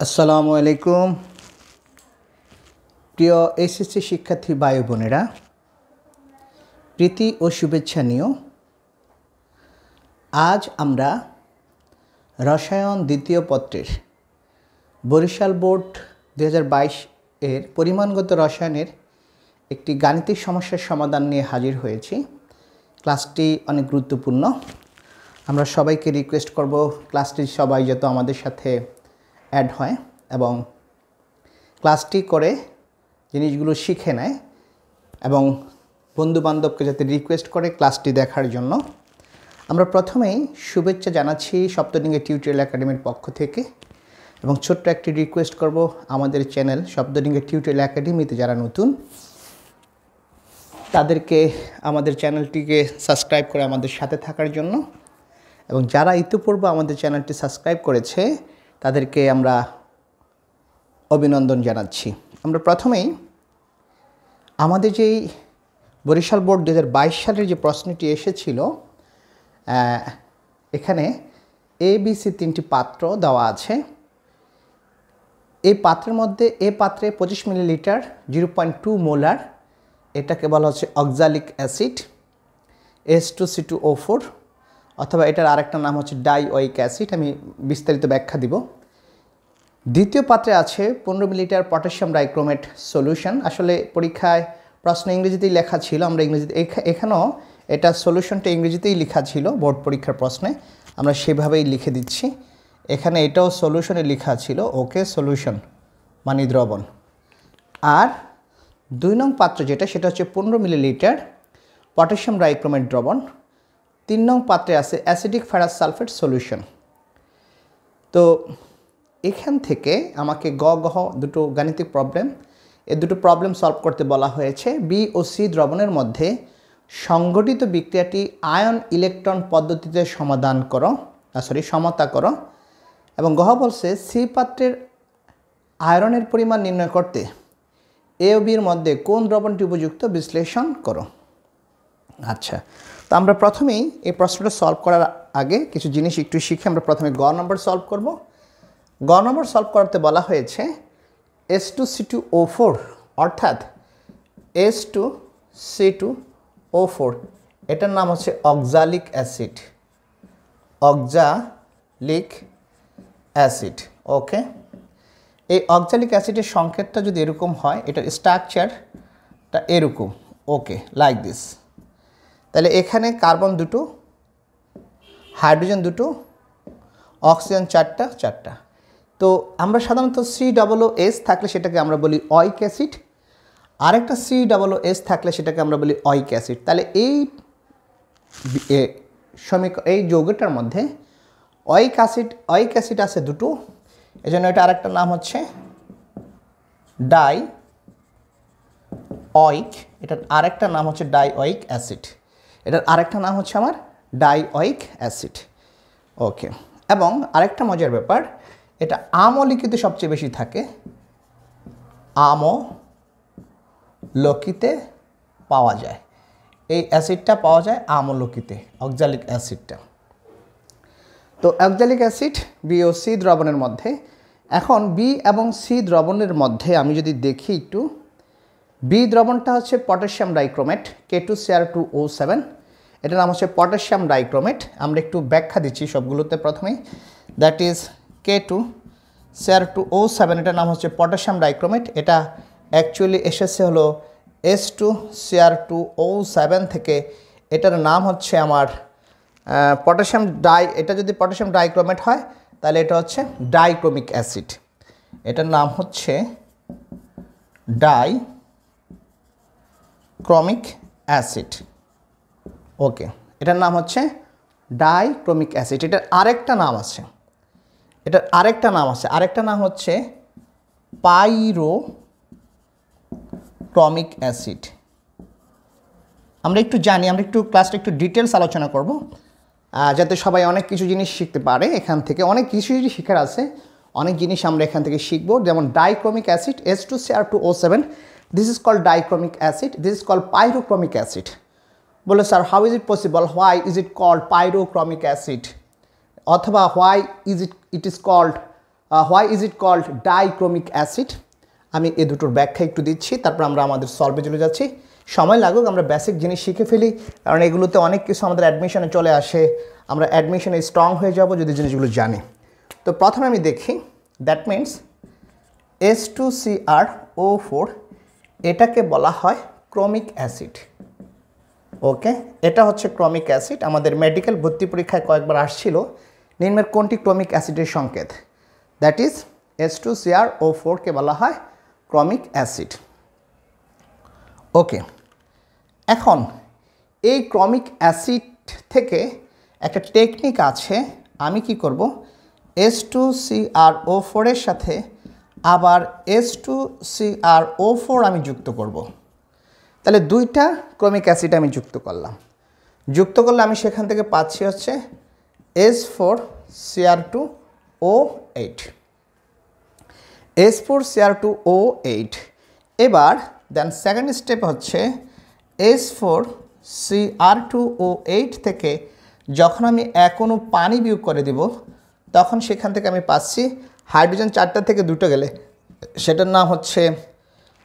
আসসালামু আলাইকুম প্রিয় এসএসসি শিক্ষার্থী ভাই বোনেরা, প্রীতি ও শুভেচ্ছা নিও। আজ আমরা রসায়ন দ্বিতীয় পত্রের বরিশাল বোর্ড 2022 এর পরিমাণগত রসায়নের একটি গাণিতিক সমস্যার সমাধান নিয়ে হাজির হয়েছি। ক্লাসটি অনেক গুরুত্বপূর্ণ। আমরা সবাইকে রিকোয়েস্ট করব ক্লাসটি সবাই যত আমাদের সাথে অ্যাড হয় এবং ক্লাসটি করে জিনিসগুলো শিখে নেয় এবং বন্ধুবান্ধবকে যাতে রিকোয়েস্ট করে ক্লাসটি দেখার জন্য। আমরা প্রথমেই শুভেচ্ছা জানাচ্ছি সপ্তডিঙ্গা টিউটোরিয়াল একাডেমির পক্ষ থেকে এবং ছোট্ট একটি রিকোয়েস্ট করব আমাদের চ্যানেল সপ্তডিঙ্গা টিউটোরিয়াল একাডেমিতে যারা নতুন তাদেরকে আমাদের চ্যানেলটিকে সাবস্ক্রাইব করে আমাদের সাথে থাকার জন্য, এবং যারা ইতিপূর্বে আমাদের চ্যানেলটি সাবস্ক্রাইব করেছে তাদেরকে আমরা অভিনন্দন জানাচ্ছি। আমরা প্রথমেই আমাদের যেই বরিশাল বোর্ড 2022 সালের যে প্রশ্নটি এসেছিল, এখানে ABC 3টি পাত্র দেওয়া আছে। এই পাত্রের মধ্যে পাত্রে 25 মিলিলিটার 0.2 মোলার, এটাকে বলা হচ্ছে অক্সালিক অ্যাসিড H2C2O4, অথবা এটার আরেকটা নাম হচ্ছে ডাইওয়িক অ্যাসিড। আমি বিস্তারিত ব্যাখ্যা দিব। দ্বিতীয় পাত্রে আছে 15 মিলিলিটার পটাশিয়াম ডাইক্রোমেট সলিউশন। আসলে পরীক্ষায় প্রশ্ন ইংরেজিতেই লেখা ছিল, আমরা ইংরেজিতে এখানেও এটা সলিউশনটা ইংরেজিতেই লেখা ছিল বোর্ড পরীক্ষার প্রশ্নে, আমরা সেভাবেই লিখে দিচ্ছি। এখানে এটাও সলিউশনে লেখা ছিল, ওকে সলিউশন মানে দ্রবণ। আর 2 নং পাত্র যেটা, সেটা হচ্ছে 15 মিলিলিটার পটাশিয়াম ডাইক্রোমেট দ্রবণ। 3 নং পাত্রে আছে অ্যাসিডিক ফেরাস সালফেট সলিউশন। তো এখান থেকে আমাকে গহ দুটো গাণিতিক প্রবলেম, এই দুটো প্রবলেম সলভ করতে বলা হয়েছে। বি ও সি দ্রবণের মধ্যে সংঘটিত বিক্রিয়াটি আয়ন ইলেকট্রন পদ্ধতিতে সমতা করো, এবং গহ বলছে সি পাত্রের আয়রনের পরিমাণ নির্ণয় করতে এ ও বির মধ্যে কোন দ্রবণটি উপযুক্ত বিশ্লেষণ করো। আচ্ছা, তো আমরা প্রথমেই এই প্রশ্নটা সলভ করার আগে কিছু জিনিস একটু শিখে আমরা প্রথমে গ নম্বর সলভ করব। গ নম্বর সলভ করতে বলা হয়েছে H2C2O4 অর্থাৎ H2C2O4, এটার নাম হচ্ছে অক্সালিক অ্যাসিড। অক্সালিক অ্যাসিড, ওকে। এই অক্সালিক অ্যাসিডের সংকেতটা যদি এরকম হয়, এটার স্ট্রাকচারটা এরকম, ওকে, লাইক দিস। তাহলে এখানে কার্বন 2টো, হাইড্রোজেন 2টো, অক্সিজেন 4টা। তো আমরা সাধারণত COOS থাকলে সেটাকে আমরা বলি অয়িক অ্যাসিড, আরেকটা COOS থাকলে সেটাকে আমরা বলি অয়িক অ্যাসিড। তাহলে এই যৌগটার মধ্যে অয়িক অ্যাসিড আছে 2টো, এজন্য এটা আরেকটা নাম হচ্ছে ডাইওয়িক। এটার আরেকটা নাম হচ্ছে ডাইওয়িক অ্যাসিড। এটার আরেকটা নাম হচ্ছে আমার ডাইওয়িক অ্যাসিড, ওকে। এবং আরেকটা মজার ব্যাপার, এটা আমলকিতে সবচেয়ে বেশি থাকে, আমলকিতে পাওয়া যায়। এই অ্যাসিডটা পাওয়া যায় আমলকিতে, অক্সালিক অ্যাসিডটা। তো অক্সালিক অ্যাসিড বি ও সি দ্রবণের মধ্যে, এখন বি এবং সি দ্রবণের মধ্যে আমি যদি দেখি একটু, বি দ্রবণটা হচ্ছে পটাশিয়াম ডাইক্রোমেট K2Cr2O7, এটার নাম হচ্ছে পটাশিয়াম ডাইক্রোমেট। আমরা একটু ব্যাখ্যা দিচ্ছি সবগুলোতে প্রথমেই, দ্যাট ইজ K2Cr2O7, এটার নাম হচ্ছে পটাশিয়াম ডাইক্রোমেট। এটা অ্যাকচুয়ালি এসেছে হলো H2Cr2O7 থেকে, এটার নাম হচ্ছে আমার পটাশিয়াম এটা যদি পটাশিয়াম ডাইক্রোমেট হয় তাহলে এটা হচ্ছে ডাইক্রোমিক অ্যাসিড। এটার নাম হচ্ছে ডাইক্রোমিক অ্যাসিড, ওকে। এটার নাম হচ্ছে ডাইক্রোমিক অ্যাসিড। এটার আরেকটা নাম আছে, আরেকটা নাম হচ্ছে পাইরোক্রমিক অ্যাসিড। আমরা একটু জানি, আমরা একটু ক্লাসটা একটু ডিটেলস আলোচনা করব যাতে সবাই অনেক কিছু জিনিস শিখতে পারে। এখান থেকে অনেক কিছু শেখার আছে, অনেক জিনিস আমরা এখান থেকে শিখব। যেমন dichromic acid H2Cr2O7, this is called dichromic acid, this is called pyrochromic acid. বলে sir how is it possible, why is it called pyrochromic acid, অথবা why is it is called why is it called dichromic acid, আমি এ দুটোর ব্যাখ্যা একটু দিচ্ছি, তারপর আমরা আমাদের সলভে চলে যাচ্ছি। সময় লাগুক, আমরা বেসিক জিনিস শিখে ফেলি, কারণ এগুলোতে অনেক কিছু আমাদের অ্যাডমিশনে চলে আসে, আমরা অ্যাডমিশনে স্ট্রং হয়ে যাব যদি জিনিসগুলো জানি। তো প্রথমে আমি দেখি, দ্যাট মিনস H2CrO4 এটাকে বলা হয় ক্রোমিক অ্যাসিড। ওকে, এটা হচ্ছে ক্রোমিক অ্যাসিড। আমাদের মেডিকেল ভর্তি পরীক্ষায় কয়েকবার আসছিল, নিম্নের কোনটি ক্রোমিক অ্যাসিডের সংকেত? দ্যাট ইজ H2CrO4 কে বলা হয় ক্রোমিক অ্যাসিড। ওকে, এখন এই ক্রোমিক অ্যাসিড থেকে একটা টেকনিক আছে, আমি কি করব, H2CrO4 এর সাথে আবার H2CrO4 আমি যুক্ত করব। তাহলে দুইটা ক্রোমিক অ্যাসিড আমি যুক্ত করলাম, যুক্ত করলে আমি সেখান থেকে পাচ্ছি হচ্ছে H4Cr2O8, H4Cr2O8। এবার দেন সেকেন্ড স্টেপ হচ্ছে H4Cr2O8 থেকে যখন আমি এক অণু পানি বিয়োগ করে দেব, তখন সেখান থেকে আমি পাচ্ছি হাইড্রোজেন 4টা থেকে 2টো গেলে সেটার নাম হচ্ছে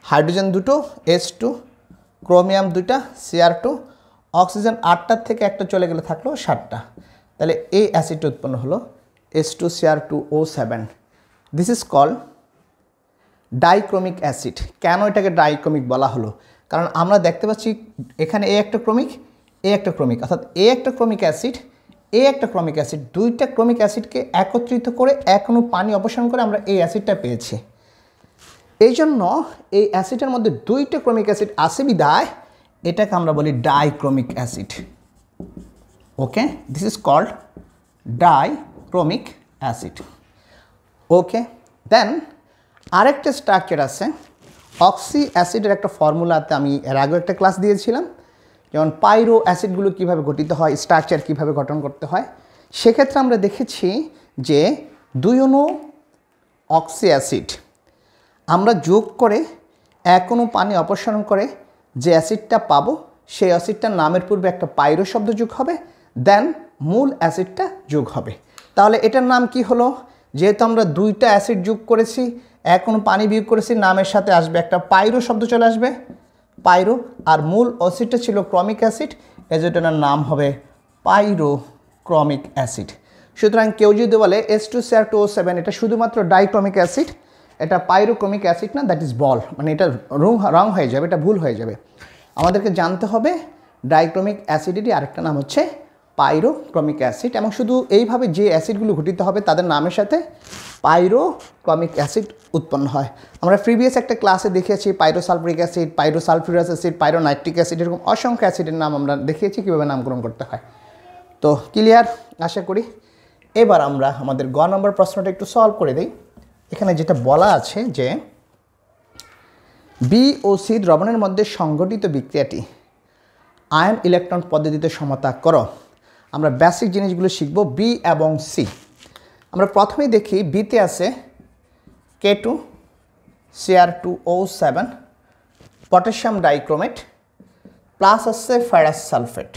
হাইড্রোজেন 2টো H2, ক্রোমিয়াম 2টা Cr2, অক্সিজেন 8টার থেকে একটা চলে গেলে থাকলো 7টা। তাহলে এই অ্যাসিডটা উৎপন্ন হলো H2Cr2O7। This is called dichromic acid. কেন এটাকে ডাইক্রোমিক বলা হলো? কারণ আমরা দেখতে পাচ্ছি এখানে এ একটা ক্রোমিক, এ একটা ক্রোমিক, অর্থাৎ এ একটা ক্রোমিক অ্যাসিড, এ একটা ক্রোমিক অ্যাসিড, দুইটা ক্রোমিক অ্যাসিডকে একত্রিত করে এক অণু পানি অপসারণ করে আমরা এই অ্যাসিডটা পেয়েছি। এই জন্য এই অ্যাসিডের মধ্যে দুইটা ক্রোমিক অ্যাসিড আছে বিদায় এটাকে আমরা বলি dichromic acid. Okay, this is called dichromic acid. Okay, then আরেকটা স্ট্রাকচার আছে অক্সি অ্যাসিডের একটা ফর্মুলাতে, আমি এর আগেও একটা ক্লাস দিয়েছিলাম, যেমন পাইরো অ্যাসিডগুলো কীভাবে গঠিত হয়, স্ট্রাকচার কীভাবে গঠন করতে হয়। সেক্ষেত্রে আমরা দেখেছি যে দুই অণু অক্সি অ্যাসিড আমরা যোগ করে এক অণু পানি অপসারণ করে যে অ্যাসিডটা পাবো, সেই অ্যাসিডটার নামের পূর্বে একটা পাইরো শব্দ যোগ হবে, দেন মূল অ্যাসিডটা যোগ হবে। তাহলে এটার নাম কি হলো? যেহেতু আমরা দুইটা অ্যাসিড যোগ করেছি, এক অণু পানি বিয়োগ করেছি, নামের সাথে আসবে একটা পাইরো শব্দ চলে আসবে, পাইরো, আর মূল অ্যাসিডটা ছিল ক্রমিক অ্যাসিড, এজন্যটার নাম হবে পাইরোক্রমিক অ্যাসিড। সুতরাং কেউ যদি বলে H2Cr2O7 এটা শুধুমাত্র ডাইক্রমিক অ্যাসিড, এটা পাইরোক্রমিক অ্যাসিড না, দ্যাট ইজ বল, মানে এটা রং হয়ে যাবে, এটা ভুল হয়ে যাবে। আমাদেরকে জানতে হবে ডাইক্রমিক অ্যাসিডেরই আরেকটা নাম হচ্ছে পাইরোক্রমিক অ্যাসিড, এবং শুধু এইভাবে যে অ্যাসিডগুলো গঠিত হবে তাদের নামের সাথে পাইরোক্রমিক অ্যাসিড উৎপন্ন হয়। আমরা প্রিভিয়াস একটা ক্লাসে দেখিয়েছি পাইরোসালফুরিক অ্যাসিড, পাইরোসালফিউরাস অ্যাসিড, পাইরোনাইট্রিক অ্যাসিড, এরকম অসংখ্য অ্যাসিডের নাম আমরা দেখিয়েছি কীভাবে নামকরণ করতে হয়। তো ক্লিয়ার আশা করি। এবার আমরা আমাদের গ নম্বর প্রশ্নটা একটু সলভ করে দিই। এখানে যেটা বলা আছে যে বি ও সি দ্রবণের মধ্যে সংঘটিত বিক্রিয়াটি আয়ন ইলেকট্রন পদ্ধতিতে সমতা করো। আমরা বেসিক জিনিসগুলো শিখব বি এবং সি। আমরা প্রথমেই দেখি বিতে আছে K2Cr2O7 পটাশিয়াম ডাইক্রোমেট প্লাস আছে ফেরাস সালফেট।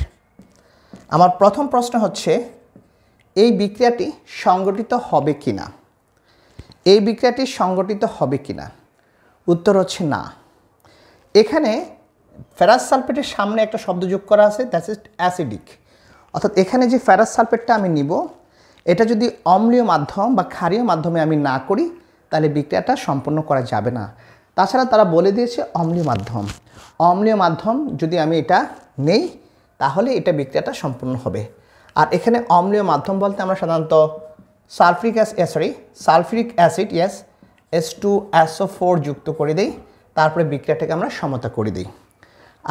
আমার প্রথম প্রশ্ন হচ্ছে এই বিক্রিয়াটি সংঘটিত হবে কি না, এই বিক্রিয়াটি সংঘটিত হবে কি না? উত্তর হচ্ছে না। এখানে ফেরাস সালফেটের সামনে একটা শব্দ যোগ করা আছে, দ্যাট ইজ অ্যাসিডিক, অর্থাৎ এখানে যে ফেরাস সালফেটটা আমি নিব এটা যদি অম্লীয় মাধ্যম বা ক্ষারীয় মাধ্যমে আমি না করি তাহলে বিক্রিয়াটা সম্পন্ন করা যাবে না। তাছাড়া তারা বলে দিয়েছে অম্লীয় মাধ্যম, অম্লীয় মাধ্যম যদি আমি এটা নেই তাহলে এটা বিক্রিয়াটা সম্পন্ন হবে। আর এখানে অম্লীয় মাধ্যম বলতে আমরা সাধারণত সালফিউরিক অ্যাসিড ইয়েস H2SO4 যুক্ত করে দিই, তারপরে বিক্রিয়াটাকে আমরা সমতা করে দিই।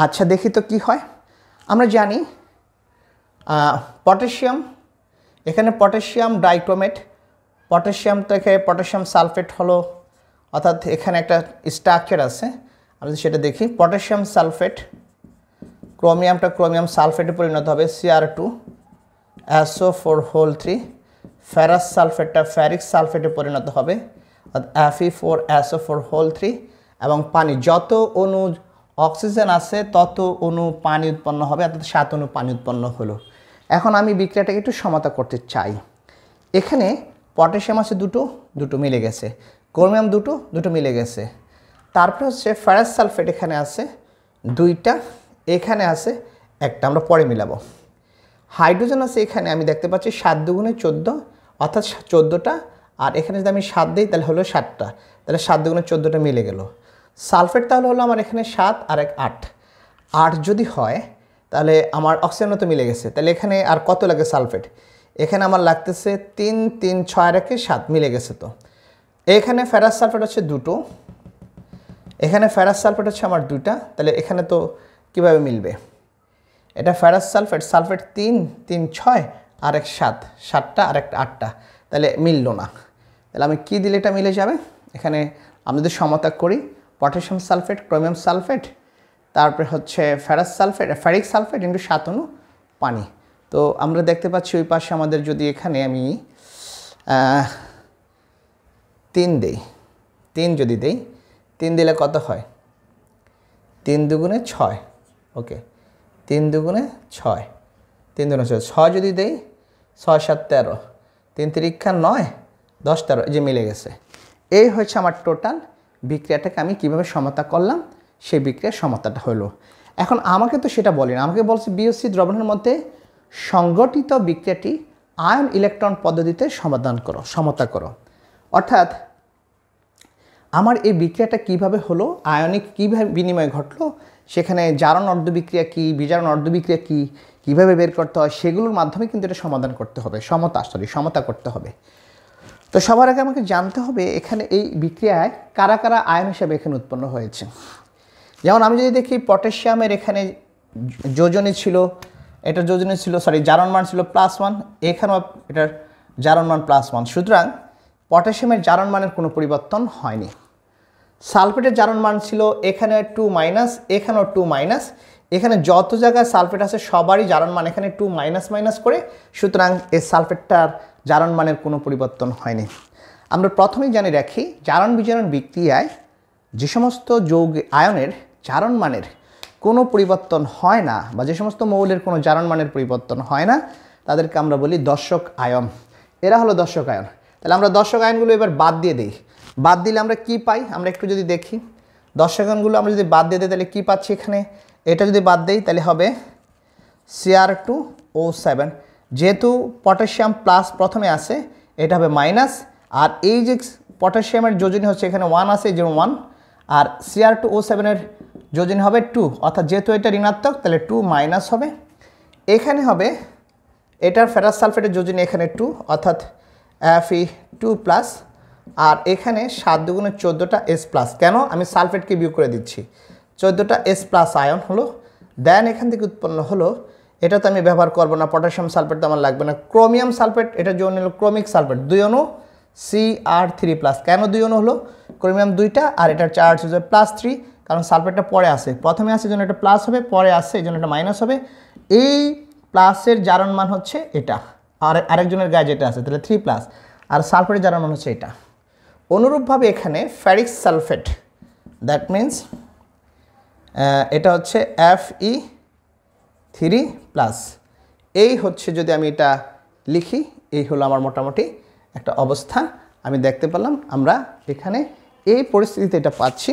আচ্ছা দেখি তো কি হয়। আমরা জানি পটাশিয়াম, এখানে পটাশিয়াম ডাইক্রোমেট, পটাশিয়াম থেকে পটাশিয়াম সালফেট হলো, অর্থাৎ এখানে একটা স্ট্রাকচার আছে, আমরা সেটা দেখি। পটাশিয়াম সালফেট, ক্রোমিয়ামটা ক্রোমিয়াম সালফেটে পরিণত হবে Cr2SO4 ফেরাস সালফেটটা ফেরিক সালফেটে পরিণত হবে Fe4SO4 এবং পানি, যত অণু অক্সিজেন আছে তত অণু পানি উৎপন্ন হবে, অর্থাৎ 7 অণু পানি উৎপন্ন হলো। এখন আমি বিক্রিয়াটাকে একটু সমতা করতে চাই। এখানে পটাশিয়াম আছে দুটো, দুটো মিলে গেছে। ক্রোমিয়াম দুটো, দুটো মিলে গেছে। তারপরে হচ্ছে ফেরাস সালফেট এখানে আছে দুইটা, এখানে আছে একটা, আমরা পরে মিলাবো। হাইড্রোজেন আছে এখানে আমি দেখতে পাচ্ছি 7 দুগুণে 14, অর্থাৎ 14টা, আর এখানে যদি আমি 7 দিই তাহলে হলো 7টা, তাহলে 7 দুগুণে 14টা মিলে গেল। সালফেট তাহলে হলো আমার এখানে 7 আর 1 8, 8 যদি হয় তাহলে আমার অক্সিজেনও তো মিলে গেছে, তাহলে এখানে আর কত লাগে সালফেট? এখানে আমার লাগতেছে 3 3 6 আর 1 7 মিলে গেছে। তো এখানে ফেরাস সালফেট হচ্ছে দুটো, এখানে ফেরাস সালফেট হচ্ছে আমার দুইটা, তাহলে এখানে তো কীভাবে মিলবে? এটা ফেরাস সালফেট, সালফেট 3 3 6 আর 1 7, 7টা আর 1 8টা, তাহলে মিললো না। তাহলে আমি কি দিলে এটা মিলে যাবে? এখানে আমি যদি সমতা করি, পটাশিয়াম সালফেট, ক্রোমিয়াম সালফেট, তারপরে হচ্ছে ferrous sulphate, ferric sulphate into 7 অণু পানি। তো আমরা দেখতে পাচ্ছি ওই পাশে আমাদের যদি এখানে আমি 3 দেই, 3 যদি দেই, 3 দিলে কত হয়? 3 দুগুণে 6, ওকে, 3 দুগুণে 6, 3 দুগুণে 6, 6 যদি দেই 6 7 13, 3 3 9 10 13, এই যে মিলে গেছে। এই হচ্ছে আমার টোটাল বিক্রিয়াটাকে আমি কিভাবে সমতা করলাম, সেই বিক্রিয়ার সমতাটা হলো। এখন আমাকে তো সেটা বলেন, আমাকে বলছে বিওসি দ্রবণের মধ্যে সংগঠিত বিক্রিয়াটি আয়ন ইলেকট্রন পদ্ধতিতে সমাধান করো, সমতা করো। অর্থাৎ আমার এই বিক্রিয়াটা কিভাবে হলো, আয়নিক কীভাবে বিনিময় ঘটলো, সেখানে জারণ অর্ধবিক্রিয়া কী, বিজারণ অর্ধবিক্রিয়া কী, কীভাবে বের করতে হয়, সেগুলোর মাধ্যমে কিন্তু এটা সমাধান করতে হবে, সমতা করতে হবে। তো সবার আগে আমাকে জানতে হবে এখানে এই বিক্রিয়ায় কারা কারা আয়ন হিসাবে এখানে উৎপন্ন হয়েছে। যেমন আমি যদি দেখি পটাশিয়ামের এখানে যোজনী ছিল, এটা যোজনী ছিল, জারণ মান ছিল +1, এখানেও এটার জারণ মান +1, সুতরাং পটাশিয়ামের জারণ মানের কোনো পরিবর্তন হয়নি। সালফেটের জারণ মান ছিল এখানে 2-, এখানেও 2-, এখানে যত জায়গায় সালফেট আছে সবারই জারণ মান এখানে 2-, করে, সুতরাং এই সালফেটটার জারণ মানের কোনো পরিবর্তন হয়নি। আমরা প্রথমেই জানি রাখি, জারণ বিজারণ বিক্রিয়ায় যে সমস্ত যৌগ আয়নের জারণ মানের কোনো পরিবর্তন হয় না, বা যে সমস্ত মৌলের কোনো জারণ মানের পরিবর্তন হয় না, তাদেরকে আমরা বলি দর্শক আয়ন। এরা হলো দর্শক আয়ন। তাহলে আমরা দর্শক আয়নগুলো এবার বাদ দিয়ে দিই। বাদ দিলে আমরা কি পাই? আমরা একটু যদি দেখি, দর্শক আয়নগুলো আমরা যদি বাদ দিয়ে দিই তাহলে কী পাচ্ছি? এখানে এটা যদি বাদ দেই তাহলে হবে Cr2O7, যেহেতু পটাশিয়াম প্লাস প্রথমে আছে, এটা হবে মাইনাস, আর এই যে পটাশিয়ামের যোজনী হচ্ছে এখানে 1 আছে, যেমন 1, আর Cr2O7 যোজনী হবে 2, অর্থাৎ যেহেতু এটা ঋণাত্মক তাহলে 2- হবে। এখানে হবে এটার ফেরাস সালফেটের যোজনী এখানে 2, অর্থাৎ Fe2+, আর এখানে 7 দুগুণে 14টা S+। কেন? আমি সালফেটকে বিয়োগ করে দিচ্ছি, 14টা S+ আয়ন হলো। দেন এখান থেকে উৎপন্ন হলো, এটা তো আমি ব্যবহার করবো না, পটাশিয়াম সালফেট তো আমার লাগবে না। ক্রোমিয়াম সালফেট, এটার জন্য হলো ক্রোমিক সালফেট, 2 অণু Cr3+। কেন 2 অণু হলো? ক্রোমিয়াম 2টা আর এটার চার্জ হচ্ছে +3, কারণ সালফেটটা পরে আসে, প্রথমে আসে এই জন্য এটা প্লাস হবে, পরে আসছে এই জন্য এটা মাইনাস হবে। এই প্লাসের জারণ মান হচ্ছে এটা, আর আরেকজনের গায়ে যেটা আছে তাহলে 3+, আর সালফেটের জারণ মান হচ্ছে এটা। অনুরূপভাবে এখানে ফেরিক সালফেট, দ্যাট মিন্স এটা হচ্ছে Fe3+। এই হচ্ছে, যদি আমি এটা লিখি, এই হলো আমার মোটামুটি একটা অবস্থা আমি দেখতে পেলাম। আমরা এখানে এই পরিস্থিতিতে এটা পাচ্ছি।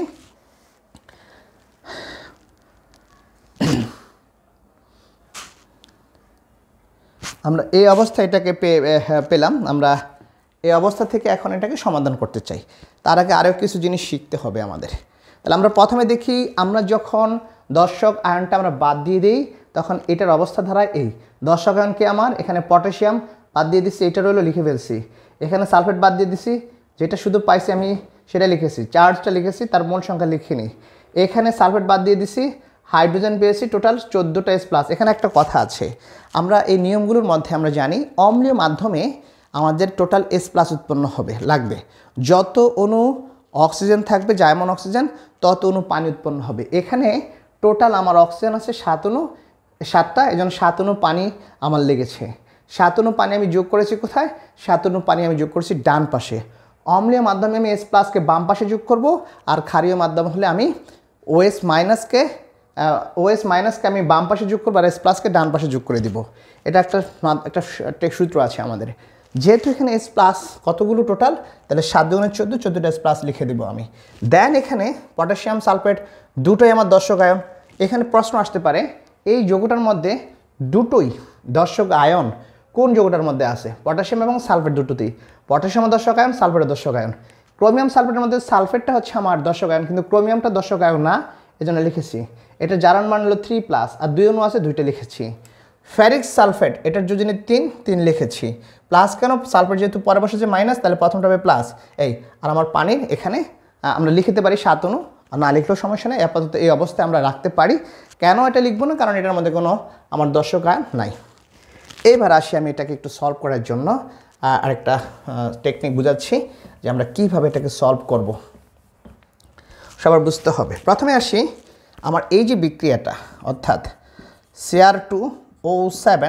আমরা এই অবস্থা এটাকে পেলাম। আমরা এই অবস্থা থেকে এখন এটাকে সমাধান করতে চাই। তার আগে আরও কিছু জিনিস শিখতে হবে আমাদের। তাহলে আমরা প্রথমে দেখি, আমরা যখন দর্শক আয়নটা আমরা বাদ দিয়ে দিই তখন এটার অবস্থা ধারায় এই দর্শক আয়নকে আমার এখানে পটাশিয়াম বাদ দিয়ে দিচ্ছি, এটা রইলো লিখে ফেলছি। এখানে সালফেট বাদ দিয়ে দিছি, যেটা শুধু পাইছি আমি সেটা লিখেছি, চার্জটা লিখেছি, তার মোল সংখ্যা লিখিনি। এখানে সালফেট বাদ দিয়ে দিছি, হাইড্রোজেন পেয়েছি টোটাল 14টা S+। এখানে একটা কথা আছে, আমরা এই নিয়মগুলোর মধ্যে আমরা জানি অম্লীয় মাধ্যমে আমাদের টোটাল S+ উৎপন্ন হবে, লাগবে। যত অণু অক্সিজেন থাকবে, জায়মন অক্সিজেন, তত অণু পানি উৎপন্ন হবে। এখানে টোটাল আমার অক্সিজেন আছে 7 অণু, 7টা, এই জন্য 7 অণু পানি আমার লেগেছে। 7 অণু পানি আমি যোগ করেছি কোথায়? 7 অণু পানি আমি যোগ করেছি ডান পাশে। অম্লীয় মাধ্যমে আমি S+কে বাম পাশে যোগ করব, আর ক্ষারীয় মাধ্যম হলে আমি OS- কে আমি বাম পাশে যোগ করবো, আর S+কে ডান পাশে যোগ করে দিব। এটা একটা সূত্র আছে আমাদের। যেহেতু এখানে এস প্লাস কতগুলো টোটাল, তাহলে 7 × 14, 14টা এস প্লাস লিখে দেবো আমি। দেন এখানে পটাশিয়াম সালফেট দুটোই আমার দর্শক আয়ন। এখানে প্রশ্ন আসতে পারে এই যৌগটার মধ্যে দুটোই দর্শক আয়ন কোন যৌগটার মধ্যে আছে? পটাশিয়াম এবং সালফেট দুটোতেই। পটাশিয়াম দর্শক আয়ন, সালফেটের দর্শক আয়ন। ক্রোমিয়াম সালফেটের মধ্যে সালফেটটা হচ্ছে আমার দর্শক আয়ন, কিন্তু ক্রোমিয়ামটা দর্শক আয়ন না, এজন্য লিখেছি। এটা জারণ মান হলো 3+, আর 2 অণু আছে, 2টা লিখেছি। ফেরিক সালফেট এটার যোজনী 3 লিখেছি। প্লাস কেন? সালফেট যেহেতু পরে বসেছে মাইনাস, তাহলে প্রথমটা হবে প্লাস। এই আর আমার পানির এখানে আমরা লিখতে পারি 7 অণু, আর না লিখলেও সমস্যা নেই, আপাতত এই অবস্থায় আমরা রাখতে পারি। কেন এটা লিখবো না? কারণ এটার মধ্যে কোনো আমার দর্শক আয়ন নাই। এইবার আসি আমি এটাকে একটু সলভ করার জন্য আরেকটা টেকনিক বুঝাচ্ছি যে আমরা কীভাবে এটাকে সলভ করব, সবার বুঝতে হবে। প্রথমে আসি আমার এই যে বিক্রিয়াটা, অর্থাৎ Cr2O7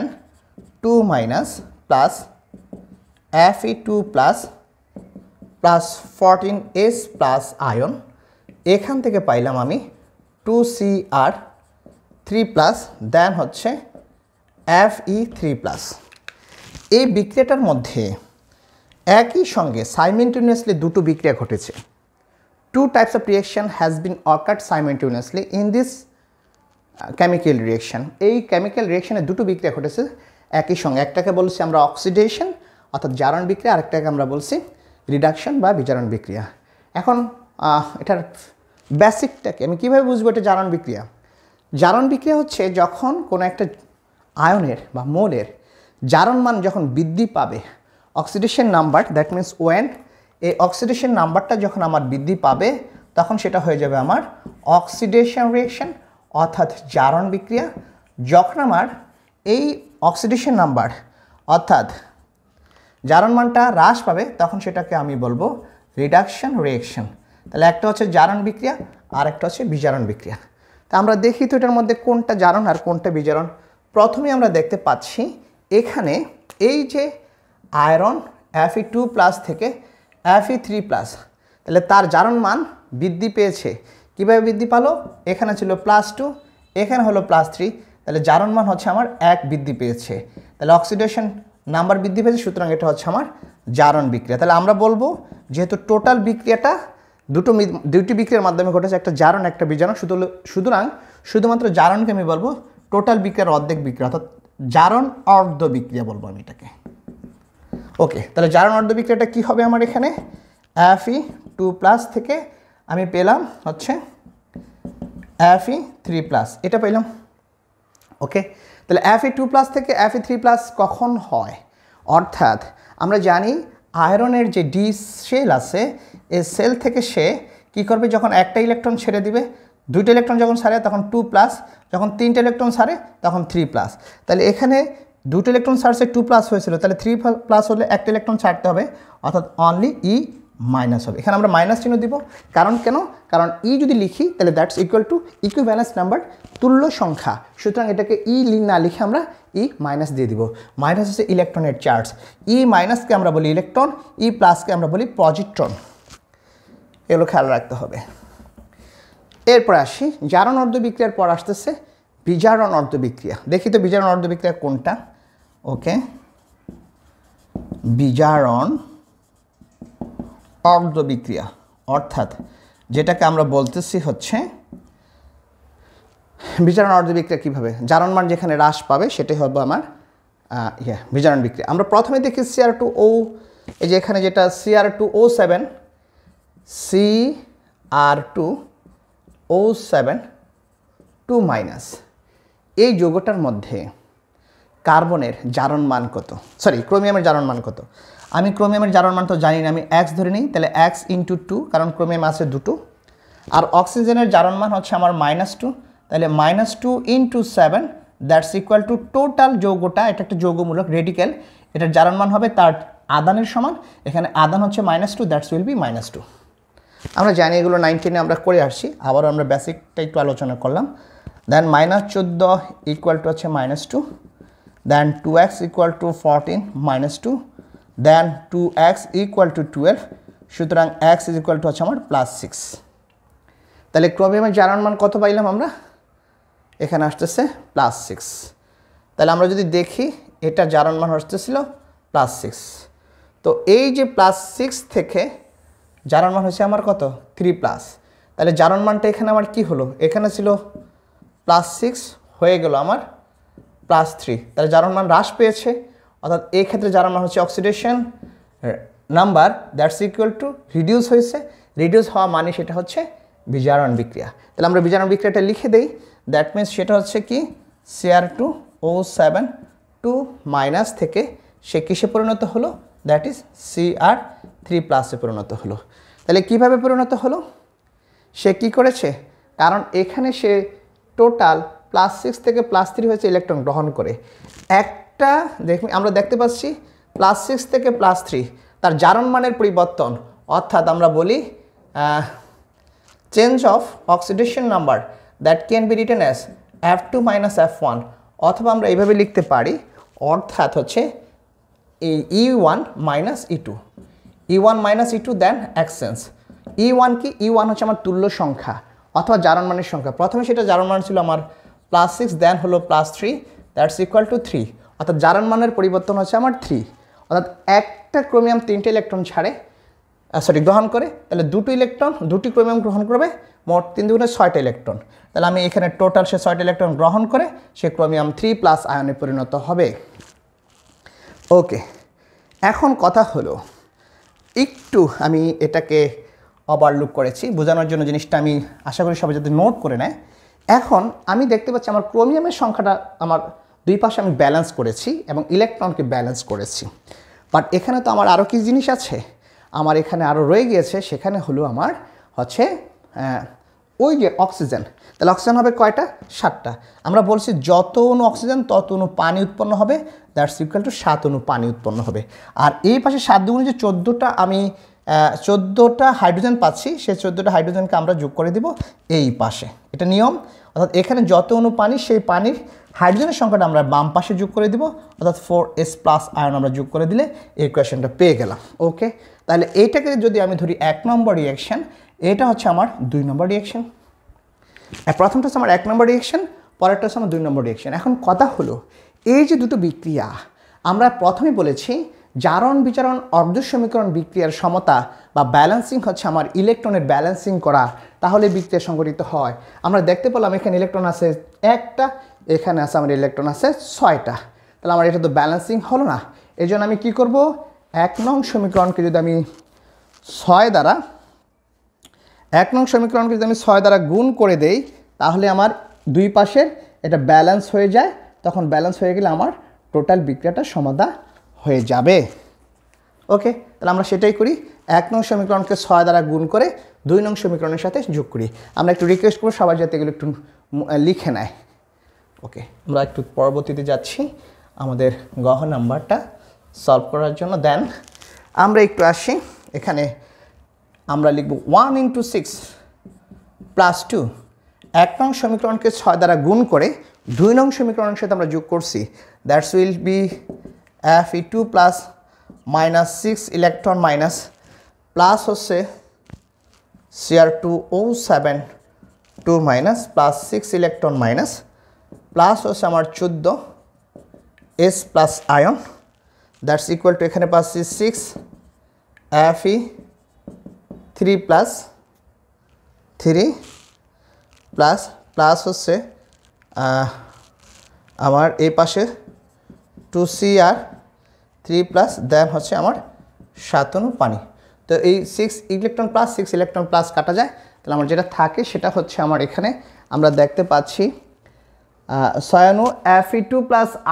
2- plus Fe2 plus 14S plus ion, এখান থেকে পাইলাম আমি 2Cr3+, দেন হচ্ছে Fe3+। এই বিক্রিয়াটার মধ্যে একই সঙ্গে সাইমেন্টেনিয়াসলি দুটো বিক্রিয়া ঘটেছে। 2 types of reaction has been occurred simultaneously in this chemical reaction. এই কেমিক্যাল রিঅ্যাকশনে দুটো বিক্রিয়া ঘটেছে একই সঙ্গে। একটাকে বলছি আমরা অক্সিডেশন অর্থাৎ জারণ বিক্রিয়া, আরেকটাকে আমরা বলছি রিডাকশন বা বিজারণ বিক্রিয়া। এখন এটার বেসিকটাকে আমি কীভাবে বুঝবো এটা জারণ বিক্রিয়া? জারণ বিক্রিয়া হচ্ছে যখন কোনো একটা আয়নের বা মোলের জারণ মান যখন বৃদ্ধি পাবে, oxidation number, that means when এই অক্সিডেশন নাম্বারটা যখন আমার বৃদ্ধি পাবে, তখন সেটা হয়ে যাবে আমার অক্সিডেশন রিঅ্যাকশন অর্থাৎ জারণ বিক্রিয়া। যখন আমার এই অক্সিডেশন নাম্বার অর্থাৎ জারণ মানটা হ্রাস পাবে, তখন সেটাকে আমি বলবো রিডাকশন রিঅ্যাকশন। তাহলে একটা হচ্ছে জারণ বিক্রিয়া আর একটা হচ্ছে বিজারণ বিক্রিয়া। তা আমরা দেখি তো এটার মধ্যে কোনটা জারণ আর কোনটা বিজারণ। প্রথমে আমরা দেখতে পাচ্ছি এখানে এই যে আয়রন Fe2+ থেকে Fe3+, তাহলে তার জারণ মান বৃদ্ধি পেয়েছে। কীভাবে বৃদ্ধি পেল? এখানে ছিল +2, এখানে হলো +3, তাহলে জারণ মান হচ্ছে আমার 1 বৃদ্ধি পেয়েছে। তাহলে অক্সিডেশন নাম্বার বৃদ্ধি পেয়েছে, সুতরাং এটা হচ্ছে আমার জারণ বিক্রিয়া। তাহলে আমরা বলবো যেহেতু টোটাল বিক্রিয়াটা দুটি বিক্রিয়ার মাধ্যমে ঘটেছে, একটা জারণ একটা বিজারণ, সুতরাং শুধুমাত্র জারণকে আমি বলবো টোটাল বিক্রিয়ার অর্ধেক বিক্রিয়া, অর্থাৎ জারণ অর্ধ বিক্রিয়া বলবো আমি এটাকে। ওকে, তাহলে জারণ অর্ধ বিক্রিয়াটা কী হবে আমার? এখানে Fe2+ থেকে আমি পেলাম হচ্ছে Fe3+, এটা পেলাম। ওকে, তাহলে Fe2+ থেকে Fe3+ কখন হয়? অর্থাৎ আমরা জানি আয়রনের যে ডি সেল আছে, এই সেল থেকে সে কী করবে? যখন একটা ইলেকট্রন ছেড়ে দিবে, 2টা ইলেকট্রন যখন ছাড়ে তখন 2+, যখন 3টা ইলেকট্রন ছাড়ে তখন 3+। তাহলে এখানে 2টা ইলেকট্রন ছাড়ছে 2+ হয়েছিল, তাহলে 3+ হলে একটা ইলেকট্রন ছাড়তে হবে, অর্থাৎ অনলি E- হবে। এখানে আমরা মাইনাস চিহ্ন দিব, কারণ কেন? কারণ E যদি লিখি তাহলে that's equal two equivalence number, তুল্য সংখ্যা। সুতরাং এটাকে E না লিখে আমরা E- দিয়ে দিব। মাইনাস হচ্ছে ইলেকট্রনের চার্জ। E- আমরা বলি ইলেকট্রন, E+কে আমরা বলি পজিট্রন। এগুলো খেয়াল রাখতে হবে। এরপর আসি জারণ অর্ধ বিক্রিয়ার পর আসতেছে বিজারণ অর্ধ বিক্রিয়া। দেখি তো বিজারণ অর্ধ বিক্রিয়া কোনটা। ওকে, বিজারণ অর্ধ বিক্রিয়া অর্থাৎ যেটাকে আমরা বলতেছি হচ্ছে বিজারণ অর্ধ বিক্রিয়া কীভাবে? জারণ মান যেখানে হ্রাস পাবে সেটাই হবে আমার বিজারণ বিক্রিয়া। আমরা প্রথমে দেখি Cr2O, এই যে এখানে যেটা Cr2O7 2- এই যৌগটার মধ্যে কার্বনের জারণ মান কত? সরি, ক্রোমিয়ামের জারণ মান কত? আমি ক্রোমিয়ামের জারণ মান তো জানি না, আমি X ধরে নিই, তাহলে X × 2, কারণ ক্রোমিয়াম আছে দুটো। আর অক্সিজেনের জারণ মান হচ্ছে আমার -2, তাহলে -2 × 7, দ্যাটস ইকুয়াল টু টোটাল যৌগটা, এটা একটা যৌগমূলক রেডিক্যাল, এটার জারণ মান হবে তার আদানের সমান। এখানে আদান হচ্ছে -2, দ্যাটস উইল বি -2। আমরা জানি এগুলো 9-10 আমরা করে আসছি, আবারও আমরা বেসিকটা একটু আলোচনা করলাম। দেন -14 ইকুয়াল টু হচ্ছে -2, then 2x equal to 14 -2, then 2x equal to 12, সুতরাং x ইজ ইকুয়াল টু হচ্ছে আমার +6। তাহলে ক্রোমিয়ামের জারণ মান কত পাইলাম আমরা? এখানে আসতেছে +6। তাহলে আমরা যদি দেখি এটা জারণ মান আসতেছিল +6, তো এই যে +6 থেকে জারণ মান হচ্ছে আমার কত 3+, তাহলে জারণ মানটা এখানে আমার কি হলো, এখানে ছিল +6 হয়ে গেল আমার +3, তাহলে জারণ মান হ্রাস পেয়েছে, অর্থাৎ এই ক্ষেত্রে জারণ মান হচ্ছে oxidation number that's equal to reduce হয়েছে, রিডিউস হওয়া মানে সেটা হচ্ছে বিজারণ বিক্রিয়া। তাহলে আমরা বিজারণ বিক্রিয়াটা লিখে দেই, দ্যাট মিনস সেটা হচ্ছে কি Cr2O7 থেকে সে কিসে পরিণত হলো, দ্যাট ইজ Cr3+ পরিণত হলো। তাহলে কিভাবে পরিণত হলো, সে কি করেছে, কারণ এখানে সে টোটাল +6 থেকে +3 হয়েছে ইলেকট্রন গ্রহণ করে, একটা আমরা দেখতে পাচ্ছি +6 থেকে +3 তার জারণ মানের পরিবর্তন, অর্থাৎ আমরা বলি change of oxidation number that can be written as F2 - F1, অথবা আমরা এইভাবে লিখতে পারি, অর্থাৎ হচ্ছে E1 - E2, E1 - E2 দেন এক্সচেঞ্জ। E1 কি, E1 হচ্ছে আমার তুল্য সংখ্যা অথবা জারণ মানের সংখ্যা, প্রথমে সেটা জারণ মান ছিল আমার +6 দেন হলো +3 দ্যাটস ইকুয়াল টু 3, অর্থাৎ জারণ মানের পরিবর্তন হচ্ছে আমার 3, অর্থাৎ একটা ক্রোমিয়াম 3টে ইলেকট্রন ছাড়ে গ্রহণ করে, তাহলে দুটি ক্রোমিয়াম গ্রহণ করবে, মোট 3 দুগুণে 6টা ইলেকট্রন, তাহলে আমি এখানে টোটাল সে 6টা ইলেকট্রন গ্রহণ করে সে ক্রোমিয়াম 3+ আয়নে পরিণত হবে। ওকে, এখন কথা হলো একটু আমি এটাকে ওভারলুক করেছি বোঝানোর জন্য, জিনিসটা আমি আশা করি সবাই যাতে নোট করে নেয়। এখন আমি দেখতে পাচ্ছি আমার ক্রোমিয়ামের সংখ্যাটা আমার দুই পাশে আমি ব্যালেন্স করেছি এবং ইলেকট্রনকে ব্যালেন্স করেছি, বাট এখানে তো আমার আরও কি জিনিস আছে, আমার এখানে আরও রয়ে গিয়েছে, সেখানে হলো আমার হচ্ছে ওই যে অক্সিজেন, তাহলে অক্সিজেন হবে কয়টা, 7টা। আমরা বলছি যত অণু অক্সিজেন তত অণু পানি উৎপন্ন হবে, দ্যাটস ইকুয়াল টু 7 অণু পানি উৎপন্ন হবে। আর এই পাশে 7 দুগুণে যে 14টা আমি 14টা হাইড্রোজেন পাচ্ছি, সেই 14টা হাইড্রোজেনকে আমরা যোগ করে দিব এই পাশে, এটা নিয়ম, অর্থাৎ এখানে যত অণু পানি সেই পানির হাইড্রোজেনের সংখ্যাটা আমরা বাম পাশে যোগ করে দিব, অর্থাৎ 4s+ আয়ন আমরা যোগ করে দিলে এই ইকুয়েশনটা পেয়ে গেলাম। ওকে, তাহলে এইটাকে যদি আমি ধরি 1 নম্বর রিঅ্যাকশন, এটা হচ্ছে আমার 2 নম্বর রিঅ্যাকশন, প্রথমটা হচ্ছে আমার 1 নম্বর রিঅ্যাকশন, পরেরটা হচ্ছে আমার 2 নম্বর রিঅ্যাকশন। এখন কথা হলো এই যে দুটো বিক্রিয়া, আমরা প্রথমে বলেছি জারণ বিজারণ অর্ধ সমীকরণ বিক্রিয়ার সমতা বা ব্যালেন্সিং হচ্ছে আমার ইলেকট্রনের ব্যালেন্সিং করা, তাহলে বিক্রিয়া সংঘটিত হয়। আমরা দেখতে পেলাম এখানে ইলেকট্রন আছে 1টা, এখানে আছে আমার ইলেকট্রন আছে 6টা, তাহলে আমার এটা তো ব্যালেন্সিং হলো না। এই জন্য আমি কী করব, 1 নং সমীকরণকে যদি আমি 6 দ্বারা 1 নং সমীকরণকে যদি আমি 6 দ্বারা গুণ করে দেই, তাহলে আমার দুই পাশের এটা ব্যালেন্স হয়ে যায়, তখন ব্যালেন্স হয়ে গেলে আমার টোটাল বিক্রিয়াটা সমাধা হয়ে যাবে। ওকে, তাহলে আমরা সেটাই করি, 1 নং সমীকরণকে 6 দ্বারা গুণ করে 2 নং সমীকরণের সাথে যোগ করি। আমরা একটু রিকোয়েস্ট করব সবাই যাতে এগুলো একটু লিখে নেয়। ওকে, আমরা একটু পরবর্তীতে যাচ্ছি আমাদের গহ নাম্বারটা সলভ করার জন্য। দেন আমরা একটু আসি, এখানে আমরা লিখব 1 × 6 + 2, 1 নং সমীকরণকে 6 দ্বারা গুণ করে 2 নং সমীকরণের সাথে আমরা যোগ করছি, that's will be Fe2+ -6 electron minus plus হচ্ছে Cr2O7 2 minus plus 6 electron minus plus হচ্ছে আমার 14s+ ion, that's equal two এখানে পাচ্ছি 6 Fe3+ 3 প্লাস হচ্ছে আমার এই পাশে 2Cr3+ দেন হচ্ছে আমার 7 অণু পানি। তো এই 6 ইলেকট্রন প্লাস 6 ইলেকট্রন প্লাস কাটা যায়, তাহলে আমার যেটা থাকে সেটা হচ্ছে আমার এখানে আমরা দেখতে পাচ্ছি 6 অণু Fe2+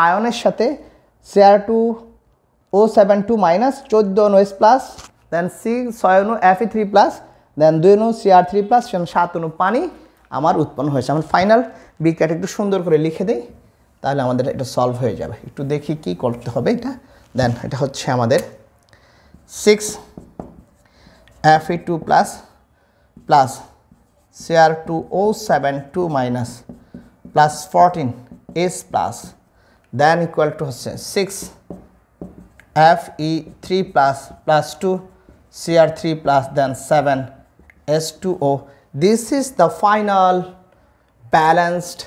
আয়নের সাথে Cr2O7 2 মাইনাস 14 অণু S+, দেন 6 অণু Fe3+, দেন 2 অণু Cr3+, 7 অণু পানি আমার উৎপন্ন হয়েছে। আমার ফাইনাল বিক্রিয়াটা একটু সুন্দর করে লিখে দেই, তাহলে আমাদের এটা সলভ হয়ে যাবে। একটু দেখি কি করতে হবে এটা। দেন এটা হচ্ছে আমাদের 6 Fe2+ plus Cr2O7 2 minus plus 14s+, then equal to হচ্ছে 6 Fe3+ plus 2 Cr3+, then 7s2O. This is the final balanced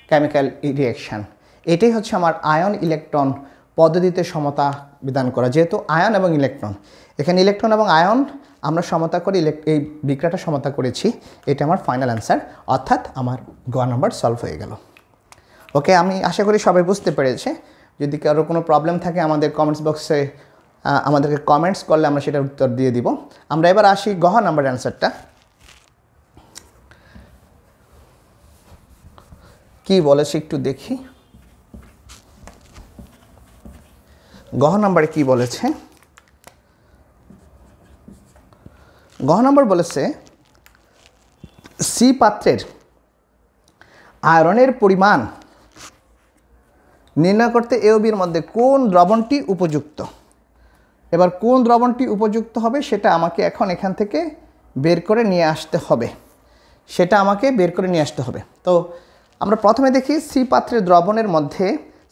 chemical reaction. এটাই হচ্ছে আমার আয়ন ইলেকট্রন পদ্ধতিতে সমতা বিধান করা, যেহেতু আয়ন এবং ইলেকট্রন, এখানে ইলেকট্রন এবং আয়ন আমরা সমতা করে এই বিক্রিয়াটা সমতা করেছি। এটা আমার ফাইনাল অ্যান্সার, অর্থাৎ আমার গ নাম্বার সলভ হয়ে গেল। ওকে, আমি আশা করি সবাই বুঝতে পেরেছে। যদি কারো কোনো প্রবলেম থাকে আমাদের কমেন্টস বক্সে আমাদেরকে কমেন্টস করলে আমরা সেটার উত্তর দিয়ে দিব। আমরা এবার আসি গ নাম্বার অ্যান্সারটা কি বলেছে একটু দেখি। গ নাম্বারে কি বলেছে? গ নাম্বার বলেছে সি পাত্রের আয়রনের পরিমাণ নির্ণয় করতে এ ও বির মধ্যে কোন দ্রবণটি উপযুক্ত। এবার কোন দ্রবণটি উপযুক্ত হবে সেটা আমাকে এখন এখান থেকে বের করে নিয়ে আসতে হবে, তো আমরা প্রথমে দেখি সি পাত্রের দ্রবণের মধ্যে,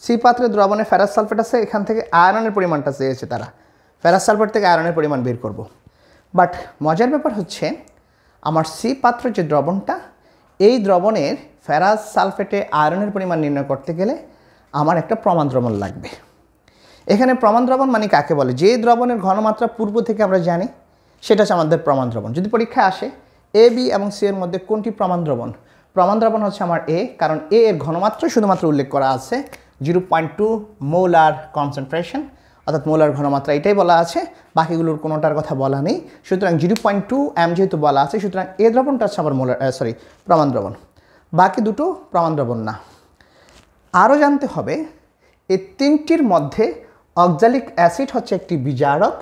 সি পাত্রের দ্রবণে ফেরাস সালফেট আছে, এখান থেকে আয়রনের পরিমাণটা চেয়েছে তারা, ফেরাস সালফেট থেকে আয়রনের পরিমাণ বের করব। বাট মজার ব্যাপার হচ্ছে আমার সি পাত্রের যে দ্রবণটা, এই দ্রবণের ফেরাস সালফেটে আয়রনের পরিমাণ নির্ণয় করতে গেলে আমার একটা প্রমাণ দ্রবণ লাগবে। এখানে প্রমাণ দ্রবণ মানে কাকে বলে? যে দ্রবণের ঘনমাত্রা পূর্ব থেকে আমরা জানি সেটা হচ্ছে আমাদের প্রমাণ দ্রবণ। যদি পরীক্ষায় আসে এ বি এবং সি এর মধ্যে কোনটি প্রমাণ দ্রবণ, প্রমাণ দ্রবণ হচ্ছে আমার এ, কারণ এ এর ঘনমাত্রা শুধুমাত্র উল্লেখ করা আছে 0.2 মোলার কনসেন্ট্রেশন, অর্থাৎ মোলার ঘনমাত্রা এটাই বলা আছে, বাকিগুলোর কোনোটার কথা বলা নেই। সুতরাং 0.2 এম যেহেতু বলা আছে, সুতরাং এ দ্রবণটা হচ্ছে আমার প্রমাণ দ্রবণ, বাকি দুটো প্রমাণ দ্রবণ না। আরও জানতে হবে এই তিনটির মধ্যে অক্সালিক অ্যাসিড হচ্ছে একটি বিজারক